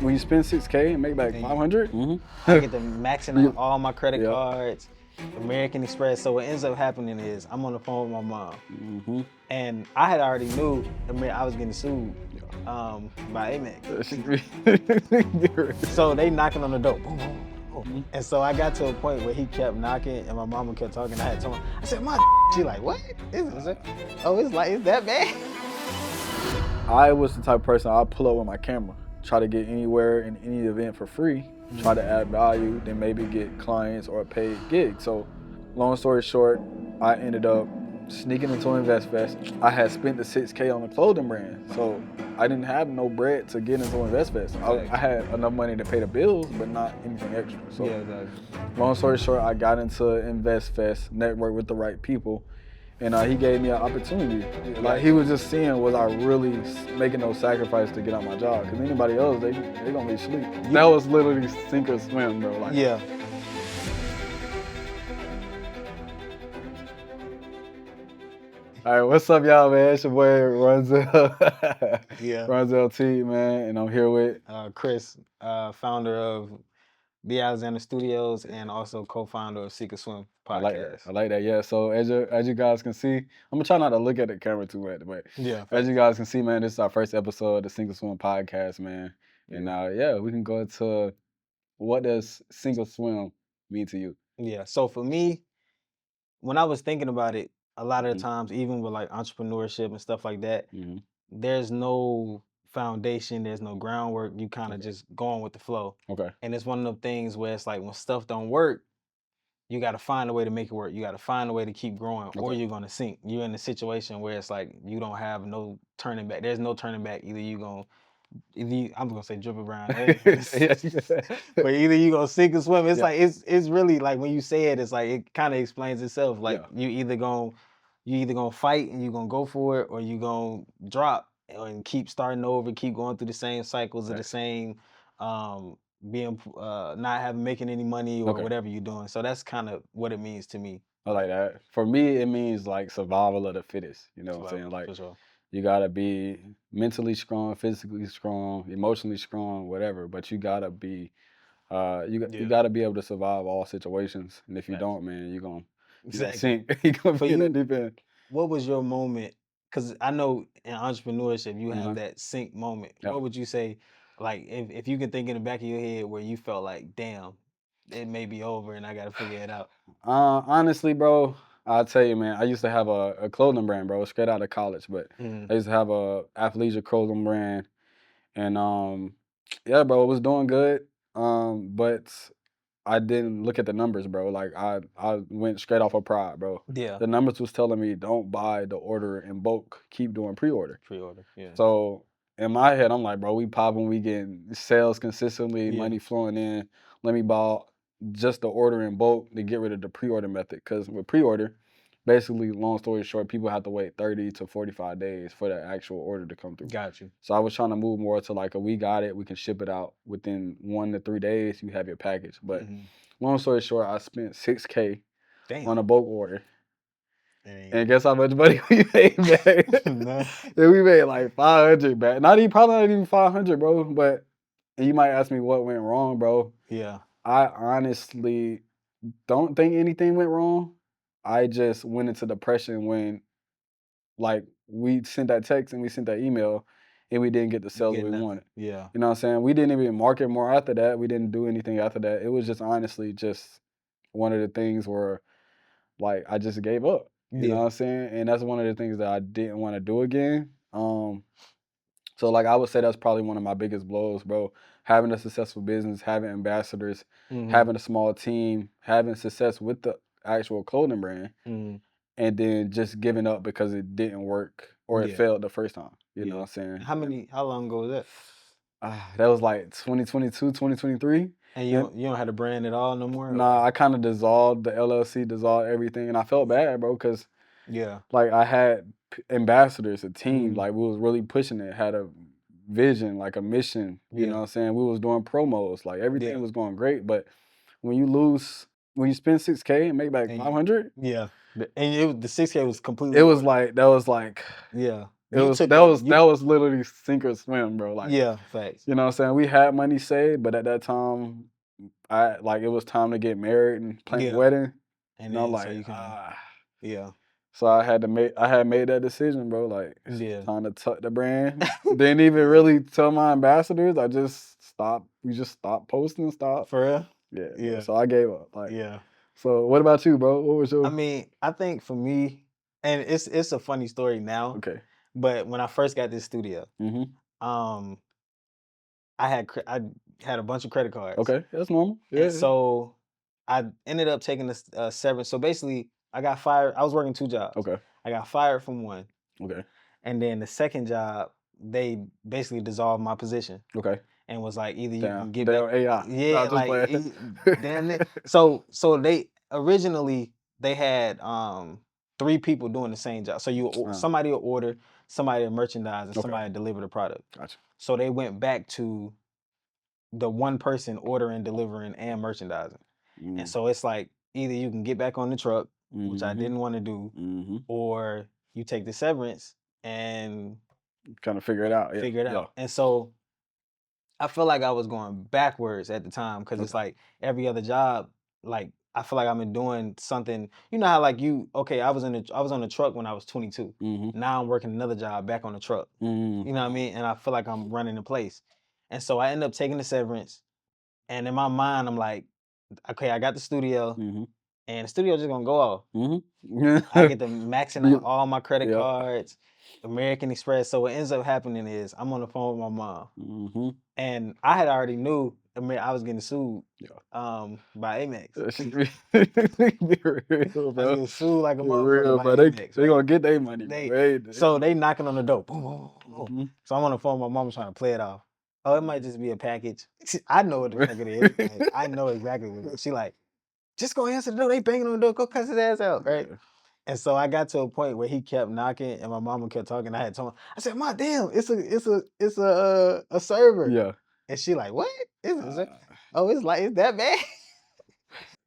when you spend 6K and make back 500, I get to maxing out all my credit Yeah. cards, American Express. So what ends up happening is I'm on the phone with my mom, and I had already knew I was getting sued by Amex. So they knocking on the door. Boom, boom, boom. And so I got to a point where he kept knocking, and my mama kept talking. I had told her, I said, "My," she like, "What? Oh, it's that bad?" I was the type of person I'd pull up with my camera, try to get anywhere in any event for free, try to add value, then maybe get clients or a paid gig. So long story short, I ended up sneaking into InvestFest. I had spent the 6K on a clothing brand, so I didn't have no bread to get into InvestFest. I had enough money to pay the bills, but not anything extra. So long story short, I got into InvestFest, networked with the right people, and he gave me an opportunity. Like, he was just seeing, was I really making those sacrifices to get out my job? Because anybody else, they gonna be asleep. That was literally sink or swim, bro. Like, yeah. All right, what's up, y'all, man? It's your boy Runzel. Yeah. Runzel T, man, and I'm here with Chris, founder of B. Alexander Studios and also co-founder of Seek or Swim podcast. I like that. Yeah. So as you guys can see, I'm gonna try not to look at the camera too much, but yeah, as you guys can see, man, this is our first episode of the Sink or Swim podcast, man. And we can go into what does Sink or Swim mean to you? Yeah. So for me, when I was thinking about it, a lot of the times, even with like entrepreneurship and stuff like that, there's no foundation, there's no groundwork. You kind of just going with the flow. Okay. And it's one of those things where it's like when stuff don't work, you got to find a way to make it work. You got to find a way to keep growing, or you're gonna sink. You're in a situation where it's like you don't have no turning back. There's no turning back. I'm gonna say dribble around, but either you gonna sink or swim. It's like it's really like when you say it, it's like it kind of explains itself. Like you either gonna fight and you gonna go for it, or you gonna drop and keep starting over, keep going through the same cycles of the same being not making any money or whatever you're doing. So that's kind of what it means to me. I like that. For me, it means like survival of the fittest. You know what I'm saying? Like, you gotta be mentally strong, physically strong, emotionally strong, whatever. But you gotta be, you gotta be able to survive all situations. And if you don't, man, you're gonna sink. You're gonna be in the deep end. What was your moment? Because I know in entrepreneurship you have that sink moment. What would you say, like if you can think in the back of your head where you felt like, damn, it may be over and I gotta figure it out? Honestly, bro, I'll tell you, man, I used to have a clothing brand, bro, straight out of college. But I used to have a athleisure clothing brand, and yeah, bro, it was doing good. But I didn't look at the numbers, bro. Like, I went straight off of pride, bro. Yeah. The numbers was telling me, don't buy the order in bulk. Keep doing pre-order. Pre-order, yeah. So in my head, I'm like, bro, we popping, we getting sales consistently, money flowing in. Let me buy just the order in bulk to get rid of the pre-order method. Because with pre-order, basically, long story short, people have to wait 30 to 45 days for the actual order to come through. Got you. So I was trying to move more to like, we got it, we can ship it out within 1 to 3 days, you have your package. But long story short, I spent 6K on a bulk order. And guess how much money we made back? And we made like 500 back. Probably not even 500, bro. But you might ask me what went wrong, bro. Yeah. I honestly don't think anything went wrong. I just went into depression when, like, we sent that text and we sent that email and we didn't get the sales we wanted. Yeah. You know what I'm saying? We didn't even market more after that. We didn't do anything after that. It was just honestly just one of the things where, like, I just gave up. You know what I'm saying? And that's one of the things that I didn't want to do again. So, like, I would say that's probably one of my biggest blows, bro. Having a successful business, having ambassadors, having a small team, having success with the actual clothing brand, and then just giving up because it didn't work or it failed the first time. You know what I'm saying? How long ago was that? That was like 2022, 2023. And you don't have the brand at all no more? Nah, I kind of dissolved the LLC, dissolved everything, and I felt bad, bro, because like, I had ambassadors, a team, like, we was really pushing it, had a vision, like a mission, you know what I'm saying? We was doing promos, like, everything was going great, but when you spend 6K and make back 500, and the 6K was completely. It was like, that was like, that was literally sink or swim, bro. Like, yeah, facts. you know what I'm saying? We had money saved, but at that time, it was time to get married and plan a Yeah, wedding. and And I'm then so like, you can, yeah, So I had made that decision, bro. Like, it's yeah, time to tuck the brand. Didn't even really tell my ambassadors. I just stopped. We just stopped posting, stopped. for real. Yeah, bro. Yeah, So I gave up. Like, yeah. so what about you, bro? What was I your mean, I think for me, and it's a funny story now, okay? but when I first got this studio, Mm-hmm. um, I had a bunch of credit cards, Okay, that's normal. and Yeah. so I ended up taking this severance. So basically, I got fired. I was working 2 jobs. Okay. I got fired from one, Okay. and then the second job, they basically dissolved my position Okay. and was like, either you Damn. can get back, Damn AI. yeah, Not just like playing. damn it. So they originally they had 3 people doing the same job. So somebody will order, somebody will merchandise, and Okay. somebody will deliver the product. Gotcha. So they went back to the one person ordering, delivering, and merchandising. And so it's like either you can get back on the truck, which I didn't want to do, Mm-hmm. or you take the severance and Kind of figure it out. Yeah. figure it out. And so I feel like I was going backwards at the time because it's like every other job, like I feel like I've been doing something. You know how like I was on the truck when I was 22. Mm-hmm. Now I'm working another job back on the truck. Mm-hmm. You know what I mean? And I feel like I'm running in place. And so I end up taking the severance. And in my mind, I'm like, okay, I got the studio, Mm-hmm. and the studio just gonna go off. Mm-hmm. I get to maxing Yeah. out all my credit Yeah. cards, American Express. So what ends up happening is I'm on the phone with my mom, Mm-hmm. and I had already knew. I mean, I was getting sued, Yeah. by Amex. Be real, I was bro. getting sued like a Be motherfucker real, by bro. Amex, They right? gonna get their money, bro. So they knocking on the door. Boom, boom, boom, boom. Mhm. So I'm on the phone with my mom trying to play it off. Oh, it might just be a package. I know what the fuck it is. Like, I know exactly what it is. She like, just go answer the door. They banging on the door. Go cuss his ass out, right? Yeah. And so I got to a point where he kept knocking, and my mama kept talking. I had told him, I said, "Ma, damn, it's a server." Yeah. And she like, "What? Uh, Oh, it's that bad?"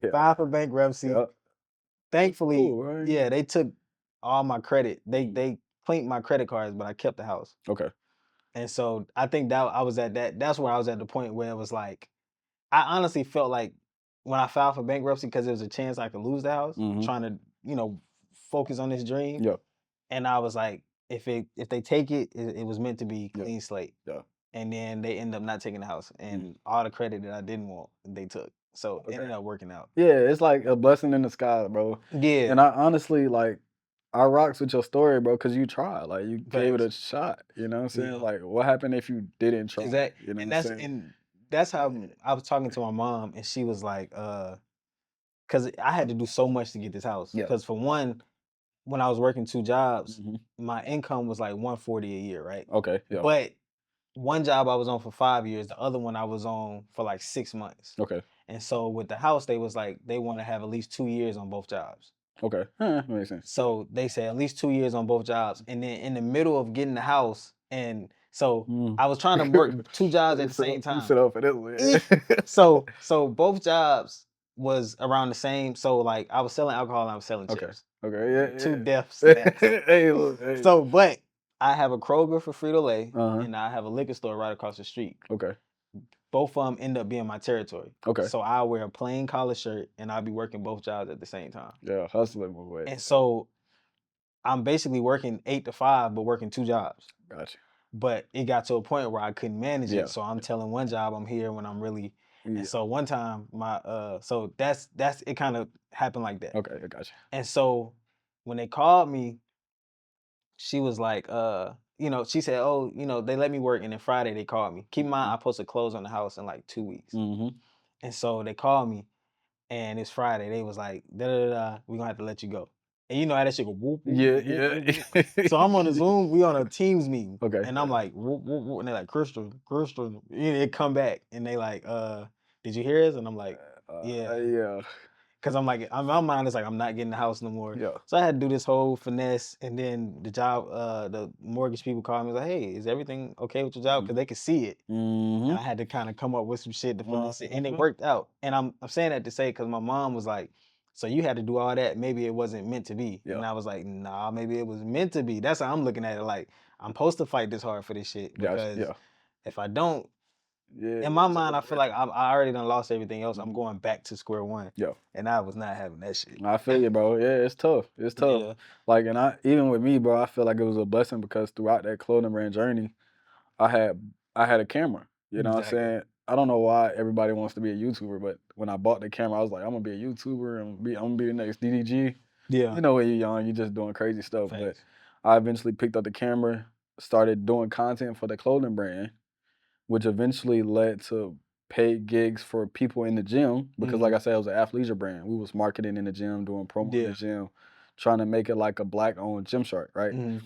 yeah. Filed for bankruptcy. Yeah. Thankfully, Cool, right? yeah, they took all my credit. They cleaned my credit cards, but I kept the house. Okay. And so I think that I was at that. That's where I was at the point where it was like, I honestly felt like when I filed for bankruptcy because there was a chance I could lose the house, Mm-hmm. trying to focus on this dream. Yeah. And I was like, if they take it, it was meant to be Yeah. clean slate. Yeah. And then they end up not taking the house, Mm. and all the credit that I didn't want, they took. So it Okay. ended up working out. Yeah, it's like a blessing in the sky, bro. Yeah, And I honestly like I rocks with your story, bro, because you tried. Like you gave it facts. a shot. You know what I'm saying? Yeah, Like what happened if you didn't try? exactly. You know And what I'm saying? that's how I was talking to my mom, and she was like, because I had to do so much to get this house. Yeah. Because for one, when I was working 2 jobs, Mm-hmm. my income was like 140 a year, right? Okay. Yeah. But one job I was on for 5 years, the other one I was on for like 6 months. Okay. And so with the house, they was like, they want to have at least 2 years on both jobs. Okay. Makes sense. So they said at least 2 years on both jobs. And then in the middle of getting the house, and so Mm. I was trying to work 2 jobs at the same You time. sit up for this one. So both jobs was around the same. So like I was selling alcohol and I was selling Okay. chips. Okay. Yeah. Two Yeah. deaths. Hey, look. Hey. So, but I have a Kroger for Frito-Lay, Uh-huh. and I have a liquor store right across the street. Okay. Both of them end up being my territory. Okay. So I wear a plain collar shirt, and I'll be working both jobs at the same time. Yeah, hustling my way. And so I'm basically working 8 to 5, but working 2 jobs. Gotcha. But it got to a point where I couldn't manage Yeah. it. So I'm telling one job I'm here when I'm really. Yeah. And so one time so that's it kind of happened like that. Okay, I gotcha. And so when they called me, she was like, she said, "Oh, they let me work," and then Friday they called me. Keep in mind, I'm supposed to close on the house in like 2 weeks. Mm-hmm. And so they called me, and it's Friday. They was like, "Da da da, we're gonna have to let you go." And you know how that shit go whoop, whoop, Yeah, whoop, yeah. whoop, whoop. So I'm on a Zoom, we on a Teams meeting. Okay. And I'm like, whoop, whoop, whoop, and they're like, Crystal. They come back and they like, did you hear us? And I'm like, yeah. Yeah. Cause I'm like, my mind is like, I'm not getting the house no more. Yeah. So I had to do this whole finesse, and then the mortgage people called me like, "Hey, is everything okay with your job?" Because they could see it, Mm-hmm. and I had to kind of come up with some shit to finesse it, and it worked out. And I'm saying that to say because my mom was like, "So you had to do all that? Maybe it wasn't meant to be." Yeah. And I was like, "Nah, maybe it was meant to be." That's how I'm looking at it. Like I'm supposed to fight this hard for this shit Gotcha. because Yeah. if I don't, Yeah. in my it's mind, I over feel with. like I already done lost everything else. I'm Mhm. going back to square one, Yeah. and I was not having that shit. I feel you, bro. Yeah, it's tough. It's tough. Yeah, Like, and even with me, bro, I feel like it was a blessing because throughout that clothing brand journey, I had I had a camera. You know what I'm exactly. saying? I don't know why everybody wants to be a YouTuber, but when I bought the camera, I was like, I'm gonna be a YouTuber. I'm gonna be the next DDG. Yeah, You know, when you're young, you're just doing crazy stuff. But facts. I eventually picked up the camera, started doing content for the clothing brand, which eventually led to paid gigs for people in the gym because, like Mm, I said, it was an athleisure brand. We was marketing in the gym, doing promo in the yeah. gym, trying to make it like a black-owned gym shark, right? Mm,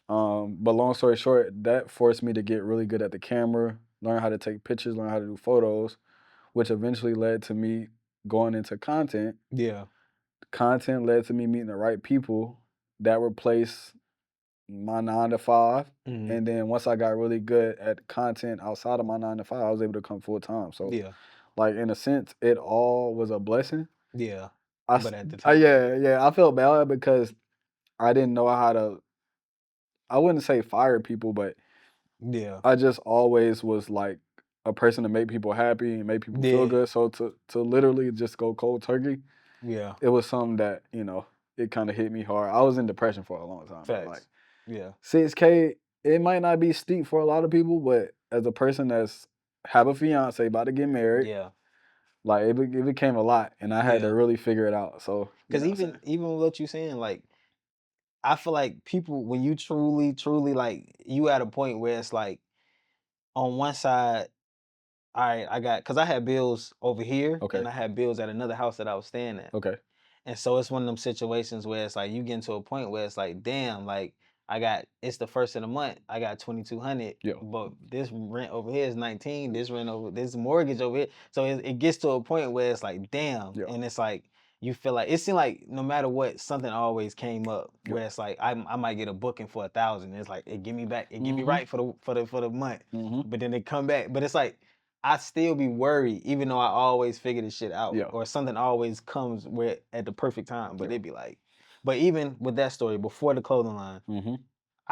But long story short, that forced me to get really good at the camera, learn how to take pictures, learn how to do photos, which eventually led to me going into content. yeah. Content led to me meeting the right people that replaced my 9 to 5. Mm, And then once I got really good at content outside of my 9 to 5, I was able to come full time. So, yeah. like in a sense, it all was a blessing. Yeah. I, But s- at the time, yeah, I felt bad because I didn't know how to. I wouldn't say fire people, but yeah, I just always was like a person to make people happy and make people feel yeah, good. So to literally just go cold turkey, yeah. it was something that it kind of hit me hard. I was in depression for a long time, bro. Like Facts. Yeah, 6K, it might not be steep for a lot of people, but as a person that's have a fiance, about to get married, yeah, like it became a lot, and I had to yeah. really figure it out. So you Because know what I'm saying? even what you saying, like I feel like people when you truly like you at a point where it's like on one side, all right, I got because I had bills over here Okay, and I had bills at another house that I was staying at. okay, And so it's one of them situations where it's like you get into a point where it's like, damn, like it's the first of the month, I got 2,200, yeah, but this rent over here is 19, this mortgage over here. So it gets to a point where it's like, damn, yeah, and it's like you feel like it seemed like no matter what, something always came up yeah. where it's like I might get a booking for 1,000. It's like it give me back, it give me Mhm, right for the month, mhm. but then they come back. But it's like I still be worried, even though I always figure this shit out, Yeah, or something always comes where at the perfect time. But yeah. it'd be like, but even with that story before the clothing line, Mhm.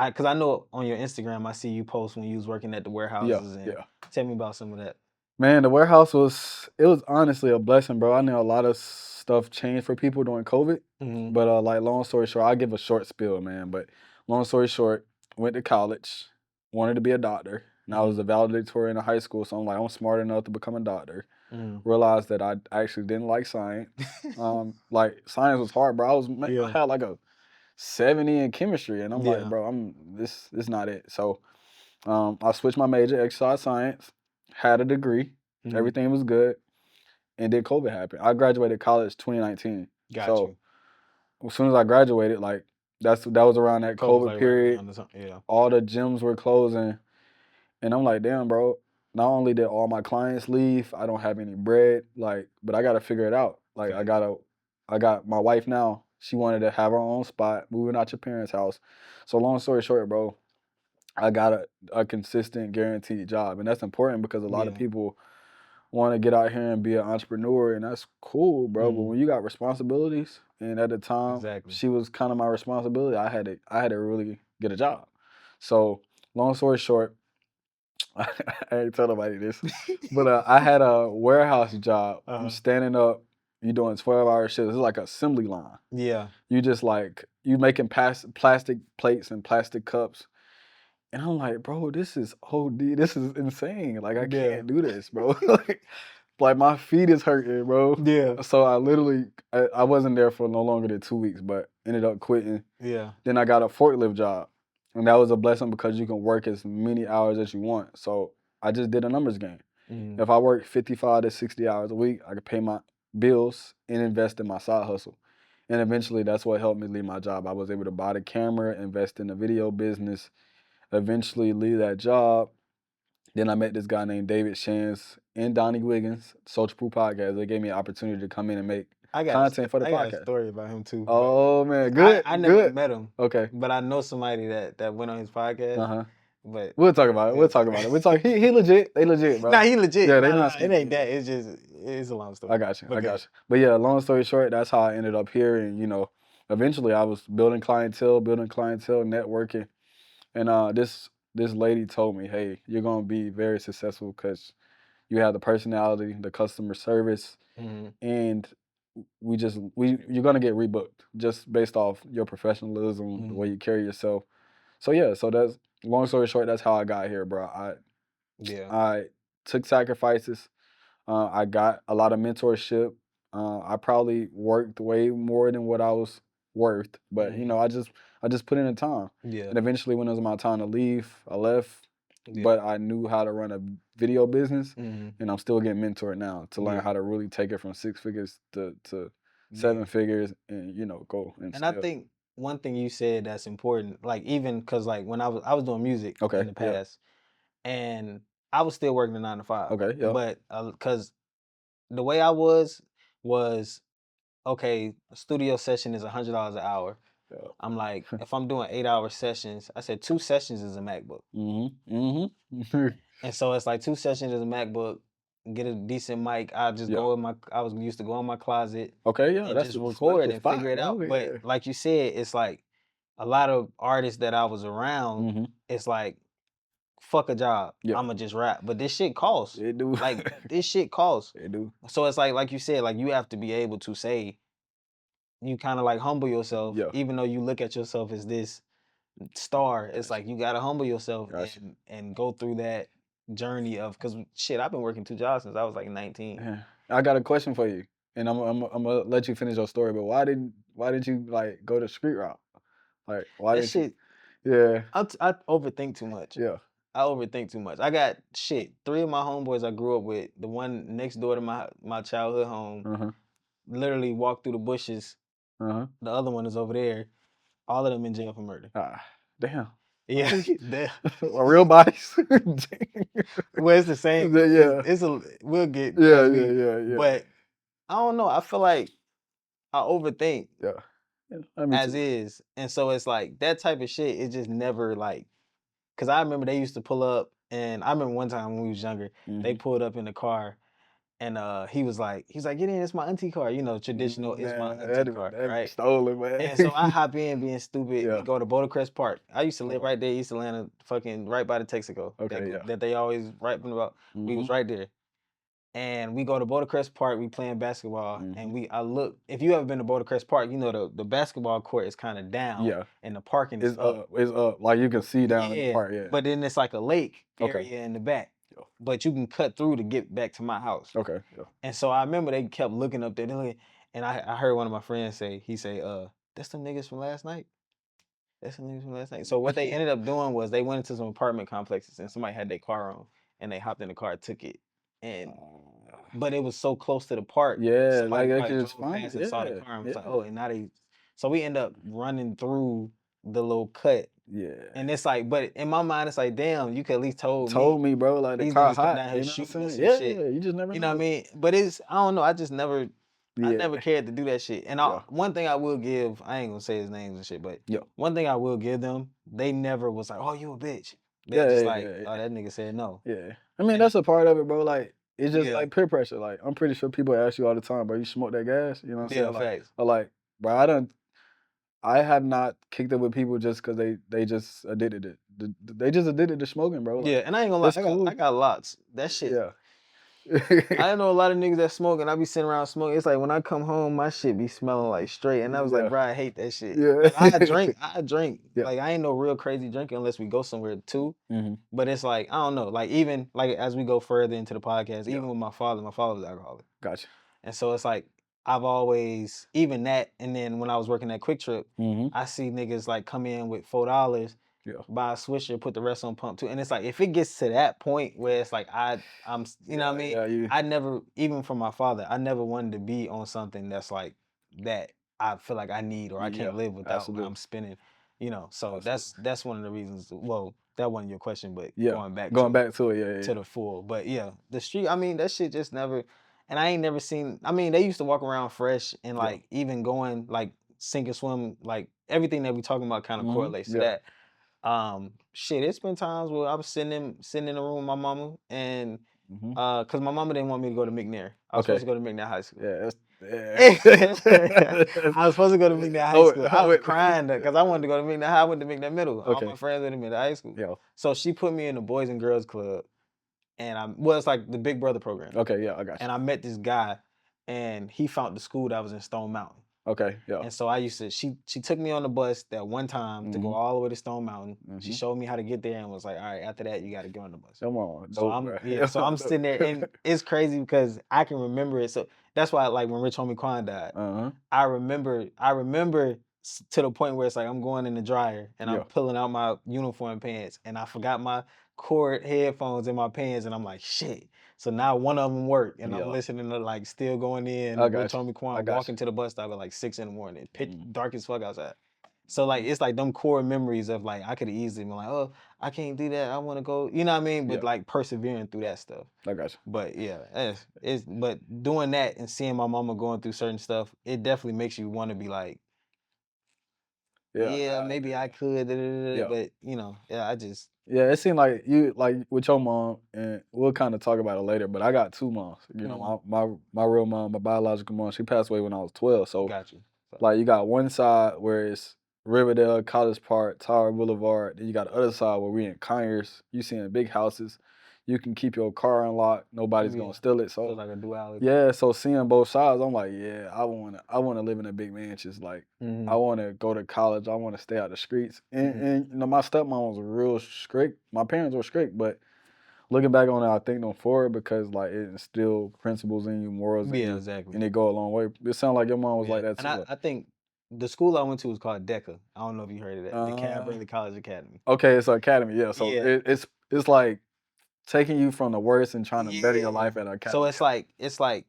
because I know on your Instagram I see you post when you was working at the Yeah, warehouses, and yeah. tell me about some of that. Man, the warehouse was honestly a blessing, bro. I know a lot of stuff changed for people during COVID, Hmm. but like long story short, I'll give a short spill, man. But long story short, went to college, wanted to be a doctor, and I was Hmm. a valedictorian in high school, so I'm like, I'm smart enough to become a doctor. Hmm. Realized that I actually didn't like science. Like science was hard, bro. I Yeah. had like a 70 in chemistry, and I'm like, Yeah. bro, this not it. So I switched my major, exercise science, had a degree, Hmm. everything was good, and then COVID happened. I graduated college 2019. Got So you. as soon as I graduated, like that was around that COVID was COVID like right period. around or something. Yeah. All the gyms were closing, and I'm like, damn, bro. Not only did all my clients leave, I don't have any bread, like, but I gotta figure it out. Like, Facts. I got my wife now. She wanted to have her own spot, moving out your parents' house. So long story short, bro, I got a consistent, guaranteed job, and that's important because a lot of Yeah. people want to get out here and be an entrepreneur, and that's cool, bro. But Hmm. when you got responsibilities, and at the time Exactly. she was kind of my responsibility, I had to really get a job. So long story short, I ain't tell nobody this, but I had a warehouse job. I'm Uh-huh. standing up. You doing 12-hour shifts. It's like an assembly line. Yeah. You just like you making plastic plates and plastic cups. And I'm like, bro, this is OD. This is insane. Like, I Yeah. can't do this, bro. like my feet is hurting, bro. Yeah. So I wasn't there for no longer than 2 weeks, but ended up quitting. Yeah. Then I got a forklift job. And that was a blessing because you can work as many hours as you want. So I just did a numbers game. Hmm. If I work 55 to 60 hours a week, I could pay my bills and invest in my side hustle. And eventually that's what helped me leave my job. I was able to buy the camera, invest in the video business, eventually leave that job. Then I met this guy named David Shans and Donnie Wiggins, Social Proof Podcast. They gave me an opportunity to come in and make content for the I got a podcast. story about him too, but Oh man, I good, never good. met him, Okay. but I know somebody that went on his podcast. Uh-huh. But We'll talk about it. We'll talk about it. We'll talk. He legit. They legit, bro. nah, he legit. Yeah, they Nah, not it ain't skinny. that. It's just it's a long story. I got you. But I good. got you. But yeah, long story short, that's how I ended up here. And eventually I was building clientele, networking. And this lady told me, hey, you're gonna be very successful because you have the personality, the customer service, and you're gonna get rebooked just based off your professionalism, the way you carry yourself. So yeah, so that's long story short, that's how I got here, bro. Yeah. I took sacrifices. I got a lot of mentorship. I probably worked way more than what I was worth, but you know, I just put in the time. Yeah. And eventually, when it was my time to leave, I left. Yeah. But I knew how to run a video business, Mhm. and I'm still getting mentored now to learn Yeah. how to really take it from 6 figures to 7 Yeah. figures, and you know, go and And I still. think one thing you said that's important, like even because like when I was doing music Okay. in the Yeah. past, and I was still working a 9 to 5, Okay. Yeah. but because the way I was okay, a studio session is $100 an hour. Yeah. I'm like, if I'm doing 8-hour sessions, I said 2 sessions is a MacBook. And so it's like 2 sessions is a MacBook, get a decent mic. I just Yeah. go in I was used to go in my closet Okay. Yeah. and That's just the record and spot, figure it out. bro. But Yeah. like you said, it's like a lot of artists that I was around, it's like, fuck a job. Yeah. I'ma just rap. But this shit costs. It do. Like this shit costs. It do. So it's like you said, like you have to be able to say, you kind of like humble yourself, Yeah. even though you look at yourself as this star. It's Gotcha. like you gotta humble yourself Gotcha. and go through that journey of, because shit, I've been working 2 jobs since I was like 19. Yeah. I got a question for you, and I'm gonna let you finish your story. But why did you like go the street route? Like why That didn't you? shit, Yeah. I overthink too much. Yeah. I overthink too much. I got shit. 3 of my homeboys I grew up with, the one next door to my childhood home, Uh-huh. literally walked through the bushes. Uh-huh. The other one is over there. All of them in jail for murder. Ah, damn. Yeah, Real bodies. well, it's the same. Yeah. It's a we'll get Yeah. as we, Yeah. but I don't know. I feel like I overthink Yeah. Yeah. Me as too. is, and so it's like that type of shit. It just never like, cause I remember they used to pull up, and I remember one time when we was younger, they pulled up in the car. And he's like, get in, it's my auntie car. You know, traditional, it's my Man, auntie car, that'd be right? stolen, man. And so I hop in being stupid. We Yeah. go to Bouldercrest Park. I used to live Uh, right there, East Atlanta, fucking right by the Texaco. Okay. Yeah. That they always rapping about. We was right there. And we go to Bouldercrest Park, we playing basketball, and I look, if you ever been to Bouldercrest Park, you know the basketball court is kind of down, Yeah. and the parking is up. It's like you can see down in the Yeah, park. Yeah. but then it's like a lake Okay. area in the back. Yeah. But you can cut through to get back to my house. Okay. Yeah. And so I remember they kept looking up there, and I heard one of my friends say, that's them niggas from last night. That's them niggas from last night. So what they ended up doing was they went into some apartment complexes, and somebody had their car on, and they hopped in the car, took it, and but it was so close to the park. Yeah, Somebody like they probably could just drove find past it. and saw the Yeah. car and was like, Yeah. oh, and now they. So we end up running through the little cut, Yeah. and it's like, but in my mind, it's like, damn, you could at least told Me, bro, like the these car niggas come hot. down You here know what I'm shooting us saying? and Yeah. shit. You just never You know. know what I mean? But I don't know. I just never. I Yeah. never cared to do that shit. And Yeah. one thing I will give, I ain't gonna say his names and shit, but Yeah. one thing I will give them, they never was like, oh, you a bitch. They're Yeah. just Yeah. like, Yeah. oh, that nigga said no. Yeah. I mean, And that's a part of it, bro. Like, it's just yeah, like peer pressure. Like, I'm pretty sure people ask you all the time, bro, you smoke that gas? You know what I'm yeah, saying? Like, facts. or like, bro, I have not kicked up with people just because they just addicted it. They just addicted to smoking, bro. Like, Yeah, and I ain't gonna lie, it's cool. I got lots. That shit. Yeah. I know a lot of niggas that smoke, and I be sitting around smoking. It's like when I come home, my shit be smelling like straight. And I was like, Yeah. bro, I hate that shit. Yeah. Like, I drink. Yeah. Like I ain't no real crazy drinker unless we go somewhere too. Mm-hmm. But it's like, I don't know. Like even like as we go further into the podcast, Yeah. even with my father was alcoholic. Gotcha. And so it's like I've always, even that, and then when I was working at Quick Trip, I see niggas like come in with $4, Yeah. buy a swisher, put the rest on pump too. And it's like if it gets to that point where it's like I'm you know what I mean? Yeah, I never, even from my father, I never wanted to be on something that's like that I feel like I need or I can't live without. Absolutely. I'm spinning, you know. So Absolutely. that's one of the reasons. Well, that wasn't your question, but Yeah. going back to it, yeah. to the full. But yeah, the street, I mean, that shit just never, and I ain't never seen, I mean, they used to walk around fresh and like even going like sink and swim, like everything that we talking about kind of correlates to that. Shit, it's been times where I was sitting in the room with my mama and Cause my mama didn't want me to go to McNair. I was supposed to go to McNair High School. Yeah. I was supposed to go to McNair High School. I was Wait. crying because I wanted to go to McNair High. I went to McNair Middle. All Okay. my friends went to McNair High School. Yeah. So she put me in the Boys and Girls Club, and it's like the Big Brother program. Okay, yeah, I got you. And I met this guy, and he found the school that was in Stone Mountain. Okay, yeah. And so I used to, she took me on the bus that one time to go all the way to Stone Mountain. She showed me how to get there and was like, all right, after that, you got to get on the bus. Come on. So I'm sitting there, and it's crazy because I can remember it. So that's why, like, when Rich Homie Quan died, I remember to the point where it's like I'm going in the dryer and I'm pulling out my uniform pants, and I forgot my cord headphones in my pants, and I'm like, shit. So now one of them worked, and I'm listening to, like, still going in, Rich Homie Quan, walking to the bus stop at like 6 in the morning, pitch dark as fuck outside. So, like, it's like them core memories of, like, I could have easily been like, oh, I can't do that, I want to go, you know what I mean? But like persevering through that stuff. I got you. But yeah, but doing that and seeing my mama going through certain stuff, it definitely makes you want to be like, maybe I could, but you know, it seemed like you, like, with your mom, and we'll kind of talk about it later, but I got two moms. You know, my real mom, my biological mom, she passed away when I was 12. So, got you. like, you got one side where it's Riverdale, College Park, Tower Boulevard. Then you got the other side where we in Conyers. You seeing big houses. You can keep your car unlocked. Nobody's gonna steal it. So feels like a duality. yeah, so seeing both sides, I'm like, yeah, I wanna live in a big mansion. Like, I wanna go to college. I wanna stay out the streets. And you know, my stepmom was real strict. My parents were strict, but looking back on it, I thank them for it because, like, it instilled principles in you, morals in you, exactly. and it go a long way. It sounds like your mom was like that too. And I think the school I went to was called DECA. I don't know if you heard of that. The Cabaret College Academy. Okay, it's an academy, yeah. So it's like taking you from the worst and trying to better your life at an academy. So it's like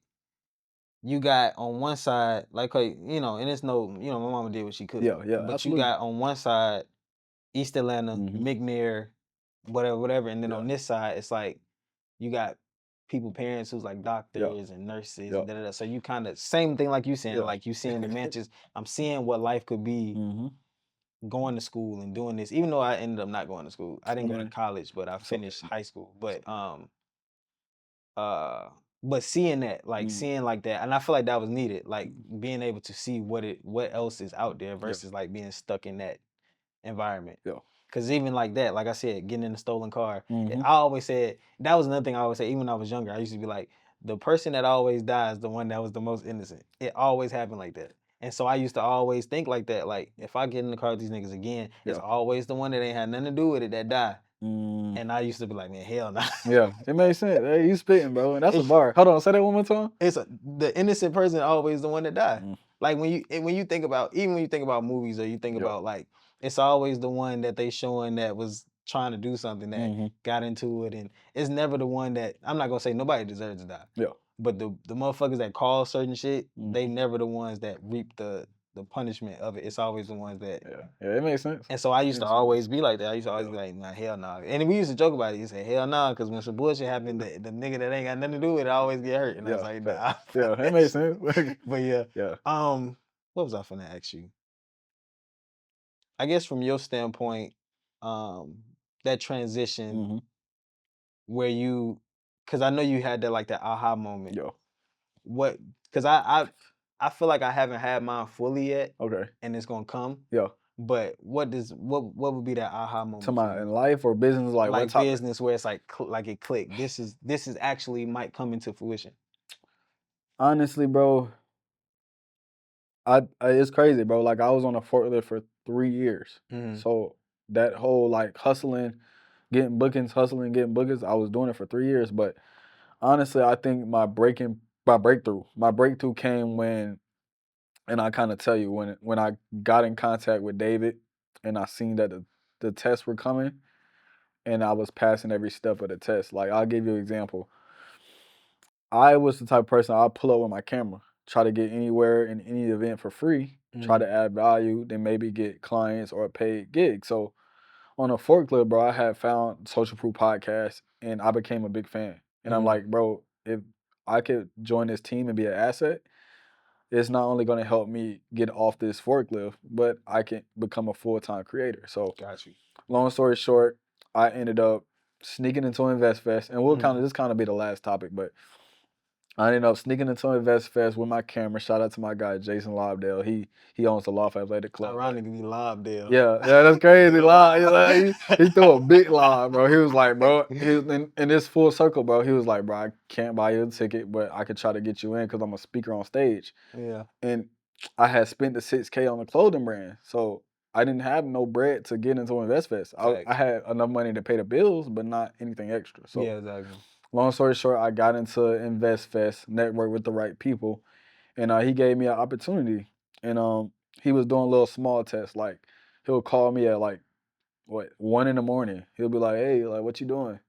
you got on one side, like, you know, and it's no, you know, my mama did what she could. Yeah, But absolutely. you got on one side East Atlanta, McNair, whatever, and then on this side it's like you got parents who's like doctors and nurses, and da-da-da. So you kind of same thing like you saying, like you seeing the mansions. I'm seeing what life could be going to school and doing this. Even though I ended up not going to school, I didn't go to college, but I finished high school. But seeing that, like seeing like that, and I feel like that was needed, like being able to see what else is out there versus like being stuck in that environment. Cause even like that, like I said, getting in a stolen car, I always said that was another thing I always say. Even when I was younger, I used to be like, the person that always dies, the one that was the most innocent. It always happened like that. And so I used to always think like that. Like, if I get in the car with these niggas again, it's always the one that ain't had nothing to do with it that died. And I used to be like, man, hell nah. Yeah, it makes sense. Hey, you spitting, bro, and that's a bar. Hold on, say that one more time. It's the innocent person always the one that died. Like when you think about, even when you think about movies, or you think about, like, it's always the one that they showing that was trying to do something that got into it, and it's never the one that, I'm not gonna say nobody deserves to die. But the motherfuckers that cause certain shit, they never the ones that reap the punishment of it. It's always the ones that it makes sense. And so I used to always be like that. I used to always be like, nah, hell nah. And we used to joke about it. You say, hell nah, because when some bullshit happened, the nigga that ain't got nothing to do with it always get hurt. And I was like, nah. It makes sense. But what was I finna ask you? I guess from your standpoint, that transition where you, because I know you had that, like, that aha moment. What? Because I feel like I haven't had mine fully yet. And it's gonna come. But what would be that aha moment? To my in life or business, like what topic? Business, where it's like it clicked. This is actually might come into fruition. Honestly, bro, it's crazy, bro. Like, I was on a forklift for 3 years. So that whole, like, hustling, getting bookings, I was doing it for 3 years. But honestly, I think my breakthrough came when, and I kind of tell you, when I got in contact with David, and I seen that the tests were coming, and I was passing every step of the test. Like, I'll give you an example. I was the type of person, I'll pull up with my camera, try to get anywhere in any event for free, try to add value, then maybe get clients or a paid gig. So on a forklift, bro, I had found Social Proof Podcast, and I became a big fan. And I'm like, bro, if I could join this team and be an asset, it's not only going to help me get off this forklift, but I can become a full-time creator. So got you. Long story short, I ended up sneaking into Invest Fest, and we'll this kind of be the last topic, but I ended up sneaking into Invest Fest with my camera. Shout out to my guy Jason Lobdell. He owns the Loft Athletic Club. Ironically, Lobdell. Yeah, that's crazy. He threw a big lob, bro. He was like, bro, he was in this full circle, bro. He was like, bro, I can't buy you a ticket, but I could try to get you in because I'm a speaker on stage. Yeah. And I had spent the $6K on the clothing brand, so I didn't have no bread to get into Invest Fest. I had enough money to pay the bills, but not anything extra. So yeah, exactly. Long story short, I got into Invest Fest, networked with the right people, and he gave me an opportunity. And he was doing little small tests, like he'll call me at like 1 in the morning. He'll be like, "Hey, like what you doing?"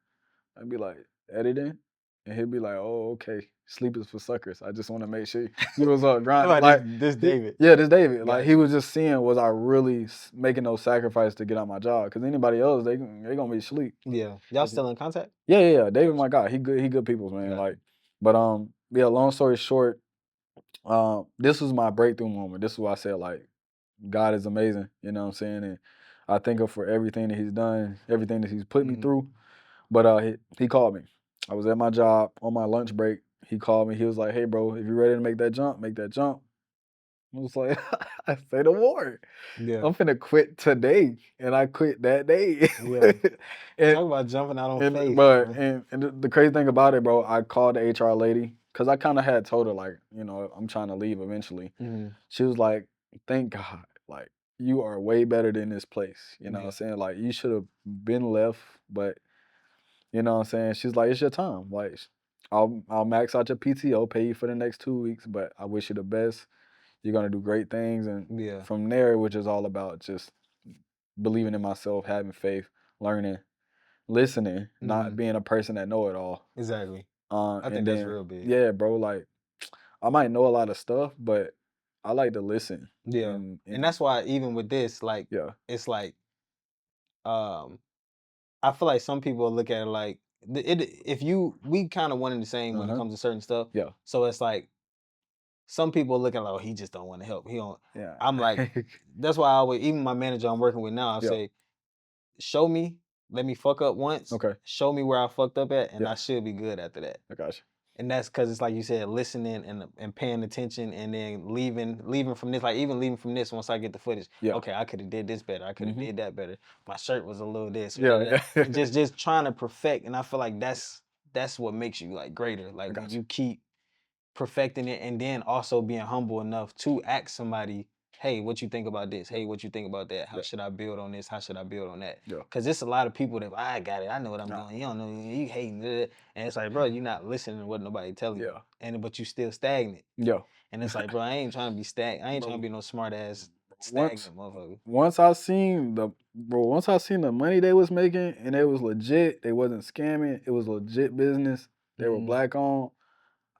I'd be like, "Editing," and he'll be like, "Oh, okay. Sleep is for suckers. I just want to make sure you was grinding." Like this David. Yeah, this David. Like Gotcha. he was just seeing, was I really making those sacrifices to get out my job? Because anybody else, they gonna be asleep. Yeah. Y'all still in contact? Yeah. David, my guy, he good people, man. Yeah. Like, but yeah. Long story short, this was my breakthrough moment. This is why I said like, God is amazing. You know what I'm saying? And I thank him for everything that he's done, everything that he's put me through. But he called me. I was at my job on my lunch break. He called me. He was like, "Hey, bro, if you're ready to make that jump, make that jump." I was like, "I say the word. Yeah. I'm finna quit today," and I quit that day. Yeah. And Talk about jumping out on faith. the crazy thing about it, bro, I called the HR lady because I kind of had told her like, you know, I'm trying to leave eventually. She was like, "Thank God, like you are way better than this place." You know what I'm saying? Like you should have been left, but you know what I'm saying? She's like, "It's your time. Like I'll max out your PTO, pay you for the next 2 weeks, but I wish you the best. You're gonna do great things." And from there, which is all about just believing in myself, having faith, learning, listening, not being a person that know it all. Exactly. I think that's real big. Yeah, bro. Like I might know a lot of stuff, but I like to listen. Yeah. And that's why even with this, like, it's like, I feel like some people look at it like we kind of one and the same when it comes to certain stuff. Yeah. So it's like some people look at it like, oh, he just don't want to help. He don't. Yeah. I'm like, that's why I always, even my manager I'm working with now, I say, show me, let me fuck up once. Okay. Show me where I fucked up at, and I should be good after that. I got you. And that's because it's like you said, listening and paying attention, and then leaving from this. Like even leaving from this, once I get the footage, okay, I could have did this better. I could have did that better. My shirt was a little this. Just trying to perfect, and I feel like that's what makes you like greater. Like when you keep perfecting it, and then also being humble enough to ask somebody, hey, what you think about this? Hey, what you think about that? How should I build on this? How should I build on that? Because there's a lot of people that, I got it. I know what I'm doing. You don't know. You hating it. And it's like, bro, you're not listening to what nobody telling you. But you still stagnant. And it's like, bro, I ain't trying to be stagnant. I ain't trying to be no smart ass stagnant motherfucker. Once I seen the money they was making, and it was legit. They wasn't scamming. It was legit business. They were black owned.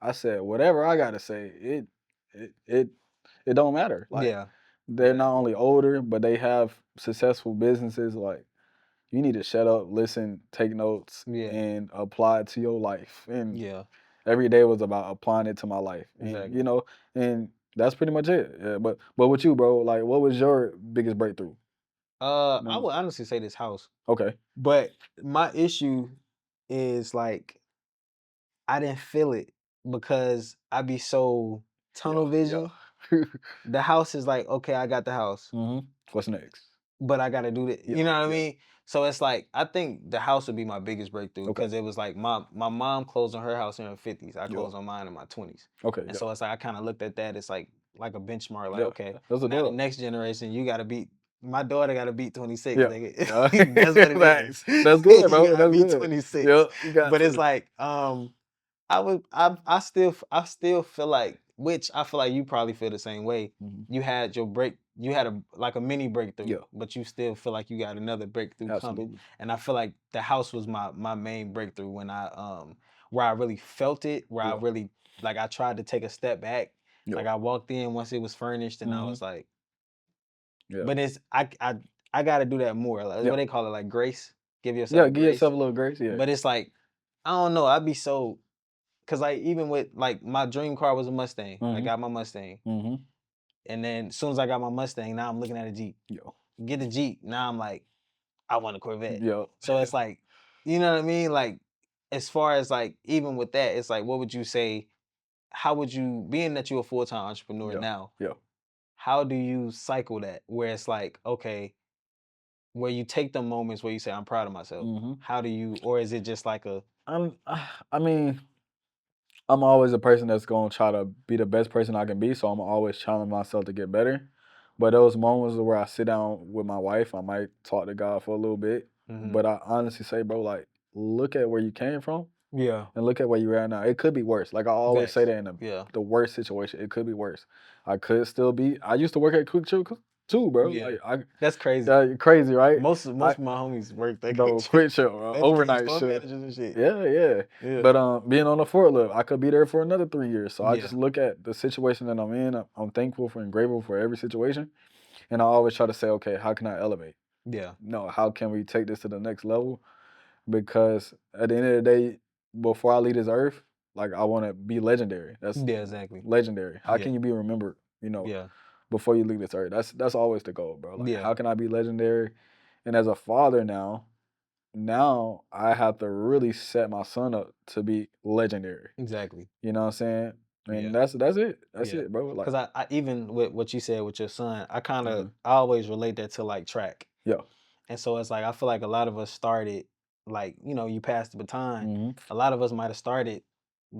I said, whatever I gotta say, it don't matter. Like, they're not only older, but they have successful businesses. Like, you need to shut up, listen, take notes, and apply it to your life. And every day was about applying it to my life. And, you know, and that's pretty much it. Yeah, but with you, bro, like, what was your biggest breakthrough? I would honestly say this house. Okay. But my issue is like, I didn't feel it because I be so tunnel vision. The house is like, okay, I got the house. What's next? But I gotta do that. You know what I mean? So it's like, I think the house would be my biggest breakthrough because it was like my mom closed on her house in her 50s. I closed on mine in my 20s. Okay. And so it's like, I kind of looked at that. It's like a benchmark. Like, okay, now the next generation, you gotta beat. My daughter got to beat 26. Nigga. That's what it is. That's good, bro. You gotta That's beat good. 26. You got but it's like, I still feel like, which I feel like you probably feel the same way. You had your break, you had a mini breakthrough, but you still feel like you got another breakthrough coming. And I feel like the house was my main breakthrough when where I really felt it, where I really, like, I tried to take a step back. Like I walked in once it was furnished, and I was like, but it's I gotta do that more. Like, what they call it, like grace. Give yourself give yourself a little grace. But it's like, I don't know. I'd be so, cause like even with like my dream car was a Mustang. I got my Mustang, and then as soon as I got my Mustang, now I'm looking at a Jeep. Get the Jeep. Now I'm like, I want a Corvette. So it's like, you know what I mean? Like, as far as like, even with that, it's like, what would you say? How would you, being that you're a full-time entrepreneur Yeah, now, yeah. how do you cycle that? Where it's like, okay, where you take the moments where you say, I'm proud of myself. Hmm. How do you, or is it just like a, I mean, I'm always a person that's gonna try to be the best person I can be, so I'm always challenging myself to get better. But those moments where I sit down with my wife, I might talk to God for a little bit. Mhm. But I honestly say, bro, like, look at where you came from yeah, and look at where you're at now. It could be worse. Like I always say facts. that in Yeah, the worst situation, it could be worse. I could still be. I used to work at Quick Trip too, bro. yeah. Like I, That's crazy. that crazy, right? Most I of my homies work that quick no trip. Quick Trip, They became overnight store shift. managers and shit. Yeah, yeah. Yeah. But being on the forklift, I could be there for another 3 years. So I Yeah. just look at the situation that I'm in. I'm thankful for and grateful for every situation, and I always try to say, okay, how can I elevate? Yeah. No, how can we take this to the next level? Because at the end of the day, before I leave this earth, like I want to be legendary. That's Yeah, exactly. legendary. How Yeah. can you be remembered? Yeah. Before you leave this earth. That's always the goal, bro. Like, Yeah. how can I be legendary? And as a father now I have to really set my son up to be legendary. Exactly. You know what I'm saying? Yeah. And that's it. That's Yeah. it, bro. Like, Cause I even with what you said with your son, mhm. I always relate that to like track. Yeah. And so it's like I feel like a lot of us started like, you passed the baton. Hmm. A lot of us might have started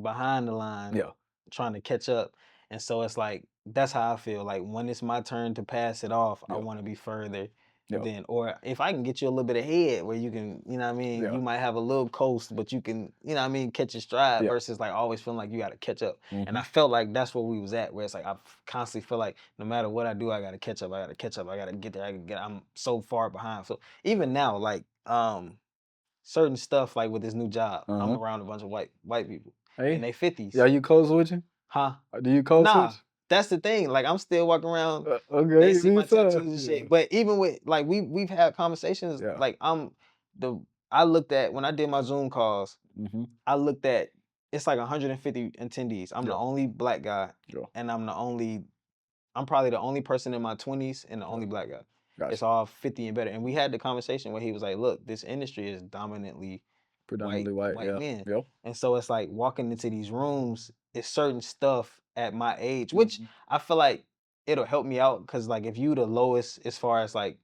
behind the line Yeah. trying to catch up. And so it's like that's how I feel. Like when it's my turn to pass it off, I Yeah. want to be further Yeah. than, or if I can get you a little bit ahead where you can, you know what I mean, Yeah. you might have a little coast, but you can, you know what I mean, catch your stride Yeah. versus like always feeling like you got to catch up. And Hmm. I felt like that's where we was at, where it's like I constantly feel like no matter what I do, I got to catch up. I got to catch up. I got to get there. I'm so far behind. So even now, like certain stuff like with this new job, I'm Uh-huh. around a bunch of white people in Hey. their 50s. Yeah, you code switching? Huh? Do you code Nah, switch? that's the thing. Like I'm still walking around. They Okay, see me my too. tattoos and Yeah. shit. But even with like we've had conversations. Yeah. Like the I looked at when I did my Zoom calls. Hmm. I looked at it's like 150 attendees. I'm the Yeah. only black guy, Yeah. and I'm probably the only person in my 20s and the Yeah. only black guy. It's Gotcha. all 50 and better. And we had the conversation where he was like, "Look, this industry is dominantly Predominantly white. white Yeah. men." Yep. And so it's like walking into these rooms, it's certain stuff at my age, which Hmm. I feel like it'll help me out because like if you the lowest as far as like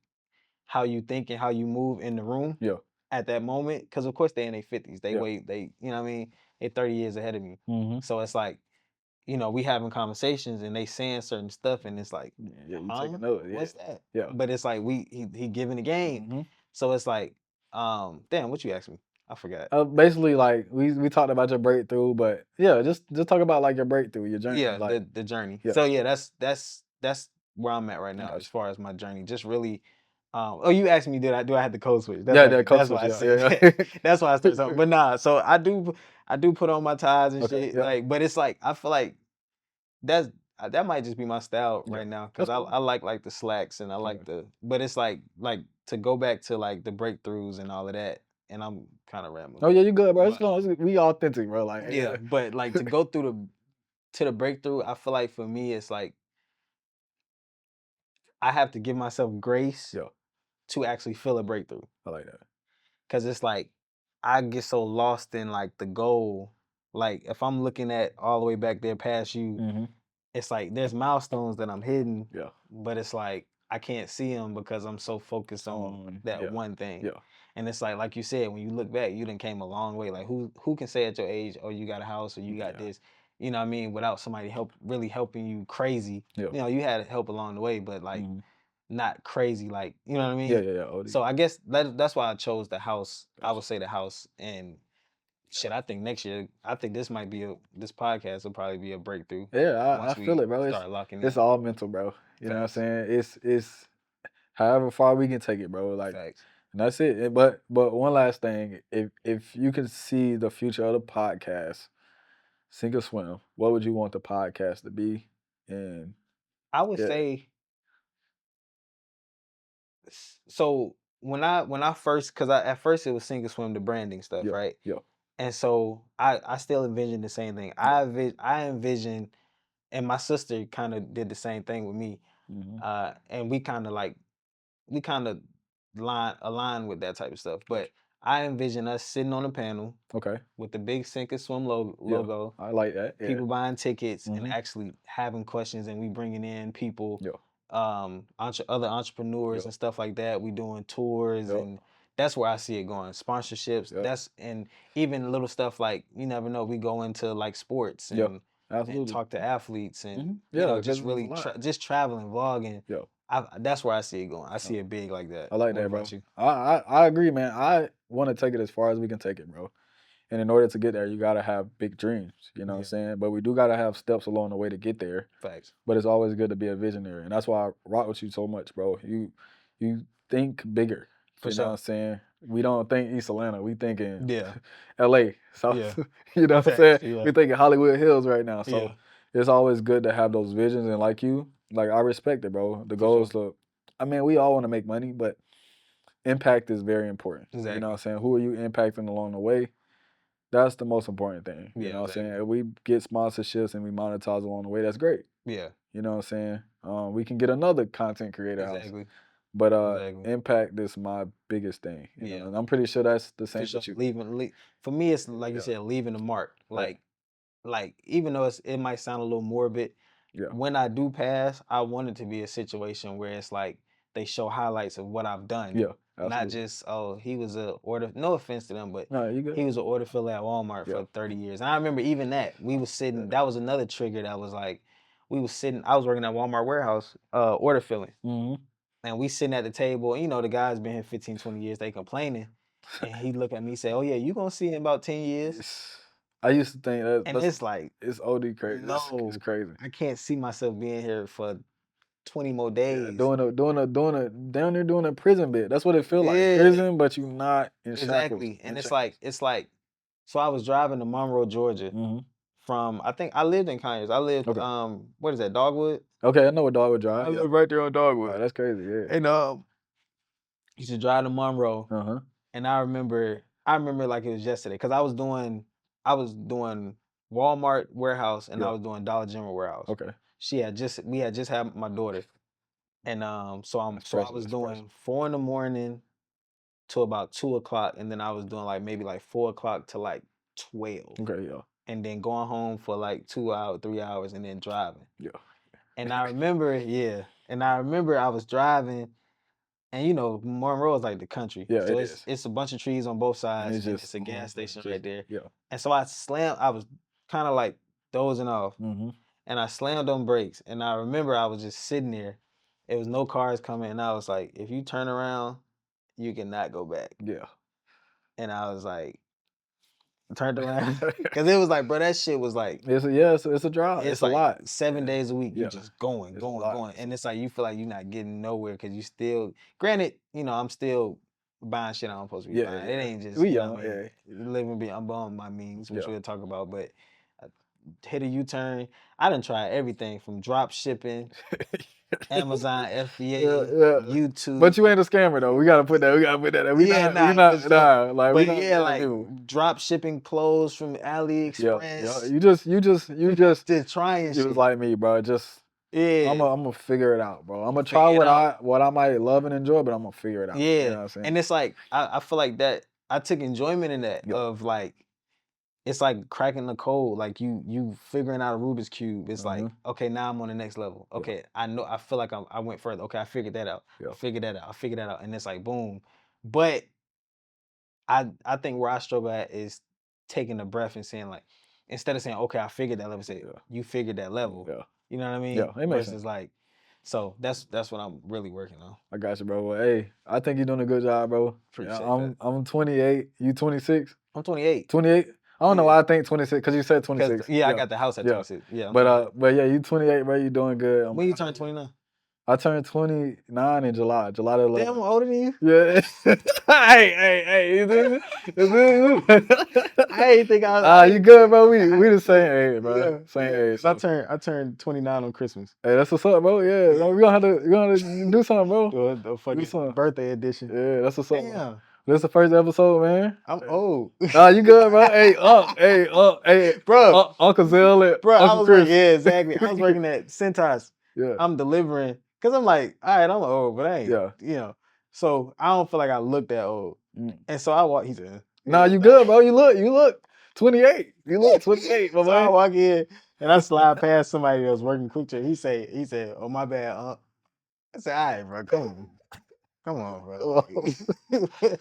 how you think and how you move in the room Yeah. at that moment, because of course they in their 50s, Yeah. they you know what I mean, they 30 years ahead of me. Hmm. So it's like we having conversations and they saying certain stuff and it's like, Yeah. You take huh? a note. Yeah. What's that? Yeah. But it's like he giving the game. Hmm. So it's like, damn, what you asked me? I forgot. Basically, like we talked about your breakthrough, but yeah, just talk about like your breakthrough, your journey, Yeah, like the journey. yeah, So yeah, that's where I'm at right now as gotcha. far as my journey. Just really oh, you asked me do I have the code switch? Yeah, that code That's switch. why I Yeah, said yeah, that. yeah. That's why I started something. But nah, so I do put on my ties and Okay. shit. Yeah. Like, but it's like I feel like that's that might just be my style Yeah. right now because That's I cool. I like the slacks and I Okay. like but it's like to go back to like the breakthroughs and all of that. And I'm kind of rambling. Oh yeah, you good, bro. It's But fun. We authentic, bro. Like yeah, yeah, but like to go through the breakthrough, I feel like for me it's like I have to give myself grace yeah. to actually feel a breakthrough. I like that. Cause it's like I get so lost in like the goal. Like if I'm looking at all the way back there past you, Hmm. it's like there's milestones that I'm hitting, Yeah. but it's like I can't see them because I'm so focused on that Yeah. one thing. Yeah. And it's like you said, when you look back, you done came a long way. Like who can say at your age, oh, you got a house or you got Yeah. this, you know what I mean, without somebody really helping you crazy. Yeah. You had help along the way, but like Hmm. not crazy, like you know what I Yeah. mean? Yeah. Yeah. OD. So I guess that's why I chose the house. I Gotcha. would say the house and Yeah. shit, I think next year, I think this podcast will probably be a breakthrough Yeah. I once feel we it, bro. start locking It's in. all mental, bro. You know what I'm Facts. saying? It's however far we can take it, bro. Like, Facts. and that's it. But one last thing, if you could see the future of the podcast, sink or swim, what would you want the podcast to be? And I would yeah, say so when I first because I at first it was sink or swim the branding stuff, yeah, right? yeah, And so I still envision the same thing. yeah. I envision and my sister kind of did the same thing with me. Mm-hmm. And we kind of align with that type of stuff. But Gotcha. I envision us sitting on a panel Okay. with the big Sink or Swim Yeah. logo. I like that. Yeah. People buying tickets and Mhm. actually having questions, and we bringing in people, Yeah. other entrepreneurs Yep. and stuff like that. We doing tours, Yep. and that's where I see it going. Sponsorships. Yep. And even little stuff like, you never know. We go into like sports Yeah. and Absolutely. talk to athletes and Mhm. Yeah, just because it's a really lot. just traveling, vlogging. Yeah. That's where I see it going. I see it big like that. I like What that, bro. about you? I agree, man. I want to take it as far as we can take it, bro. And in order to get there, you gotta have big dreams. You know what I'm Yeah. saying? But we do gotta have steps along the way to get there. Facts. But it's always good to be a visionary, and that's why I rock with you so much, bro. You think bigger. For You know what sure. I'm saying? We don't think East Atlanta. We thinking Yeah. L.A. South. Yeah. You know what I'm Facts. saying? Yeah. We thinking Hollywood Hills right now. Yeah. So it's always good to have those visions, and like you, like I respect it, bro. The For goal sure. is to. I mean, we all want to make money, but impact is very important. You know Exactly. what I'm saying? Who are you impacting along the way? That's the most important thing. You Yeah, know what I'm saying? exactly. If we get sponsorships and we monetize along the way, that's great. Yeah. You know what I'm saying? We can get another content creator house. Exactly. But Exactly. impact is my biggest thing. You know, Yeah. and I'm pretty sure that's the For same sure. with you. For me, it's like you Yeah. said, leaving a mark. Right. Like even though it might sound a little morbid, Yeah. when I do pass, I want it to be a situation where it's like they show highlights of what I've done. Yeah. Not Absolutely. just, oh, he was a order. No offense to them, but No, you he good. was an order filler at Walmart Yeah. for 30 years. And I remember even that we was sitting. That was another trigger. That was like we was sitting. I was working at Walmart warehouse, order filling. Mm-hmm. And we sitting at the table, and the guy's been here 15, 20 years, they complaining. And he look at me and say, "Oh yeah, you gonna see in about 10 years." I used to think And it's like, it's OD crazy. It's no, crazy. I can't see myself being here for 20 more Yeah, days. down there doing a prison bit. That's what it feel like. Yeah, Prison, but you not in shackles. exactly. And it's like, so I was driving to Monroe, Georgia Mm-hmm. from, I think I lived in Conyers. I lived, Okay. what is that, Dogwood? Okay, I know what Dogwood I Drive. Yeah. live right there on Oh, Dogwood. that's crazy. Yeah. And used to drive to Monroe. Uh-huh. And I remember like it was yesterday, because I was doing Walmart warehouse and I Yeah. was doing Dollar General warehouse. Okay. We had just had my daughter. And so I was doing 4 in the morning to about 2 o'clock, and then I was doing like maybe like 4 o'clock to like 12. Okay, yeah. And then going home for like 2 hours, 3 hours, and then driving. Yeah. And I remember, I was driving. And Monroe is like the country. Yeah, So it is. it's a bunch of trees on both sides, it's and just it's a gas station just- right there. Yeah. And so I was kind of like dozing off, Mm-hmm. and I slammed on brakes. And I remember I was just sitting there. There was no cars coming, and I was like, if you turn around, you cannot go back. Yeah. And I was like, turned around. Because it was like, bro, that shit was like, It's a drive. It's a like lot. 7 days a week. You Yeah. just going, It's a lot. going. And it's like, you feel like you're not getting nowhere because you still, granted, I'm still buying shit I'm supposed to be Yeah, buying. yeah. It ain't just, We you know young, what I mean? Living beyond my means, which Yeah. we'll talk about. But I hit a U-turn. I done tried everything from drop shipping, Amazon, FBA, Yeah. YouTube. But you ain't a scammer though. We gotta put that. We Yeah, not. nah, We for not. sure. Nah. Like But we not yeah, scamming like people. drop shipping clothes from Yeah. AliExpress. Yeah. You just Just trying you shit. was like me, bro. Just Yeah. I'm gonna figure it out, bro. I'm gonna try Figure it what I might love and enjoy, but I'm gonna figure it out. Yeah. You know what I'm saying? And it's like I feel like that I took enjoyment in that, Yeah. of like, it's like cracking the code, like you figuring out a Rubik's Cube. It's like, okay, now I'm on the next level. Okay, I feel like I went further. Okay, I figured that out. Yeah. I figured that out. And it's like, boom. But I think where I struggle at is taking a breath and saying, like, instead of saying, okay, I figured that level, say, you figured that level. Yeah. You know what I mean? Yeah, it makes Versus sense. like, so that's what I'm really working on. I got you, bro. Well, hey, I think you're doing a good job, bro. Appreciate Yeah, I'm 28. You 26? I'm 28. 28? I don't know why I think 26 because you said 26. Yeah, I got the house at Yeah. 26. Yeah. I'm But yeah, you 28, bro. You doing good. when you turn 29? I turned 29 in July the 11th. Damn, I'm older than you. Yeah. hey. Is this? I ain't think I. You good, bro? We the same age, bro. Yeah, Same age. I turned 29 on Christmas. Hey, that's what's up, bro. Yeah, no, we gonna have to do something, bro. The fucking birthday edition. Yeah, that's what's up. Damn. This the first episode, man. I'm old. You good, bro? Hey, bro. Uncle Zell and Bro, Uncle I was Chris. like, yeah, exactly. I was working at Centos. Yeah. I'm delivering, because I'm like, all right, I'm old, but I ain't, Yeah. So I don't feel like I look that old. And so I walk. He said, Nah, you good, bro. You look 28. You look 28, my so I boy. walk in and I slide past somebody that was working quick trip. He said, oh my bad, I said, all right, bro, come on, bro.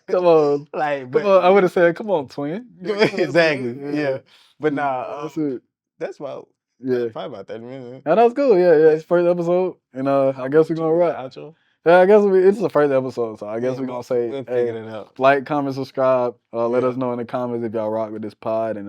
Come on. Like, Come on. I would have said, come on, twin. exactly, yeah. But That's it. that's about Yeah. probably about 30 minutes. And that's cool. Yeah. It's first episode. And I guess we're gonna wrap. Outro. Yeah, I guess it's the first episode, so I guess we're gonna say, we'll hey, figure it out. like, comment, subscribe. Let Yeah. us know in the comments if y'all rock with this pod, and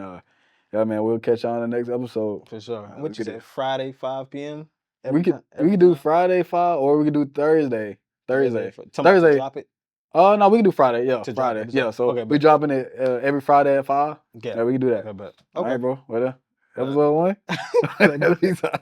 yeah, man, we'll catch y'all in the next episode. For sure. What you get said? it. Could 5 p.m. We could do Friday 5, or we could do Thursday. Thursday. Drop it. No, we can do Friday. Yeah, To drop Friday. episode. Yeah, so Okay, we bet. dropping it every Friday at 5. Okay. Yeah, we can do that. Okay, bet. All Okay. right, bro. Well, episode 1. Peace out.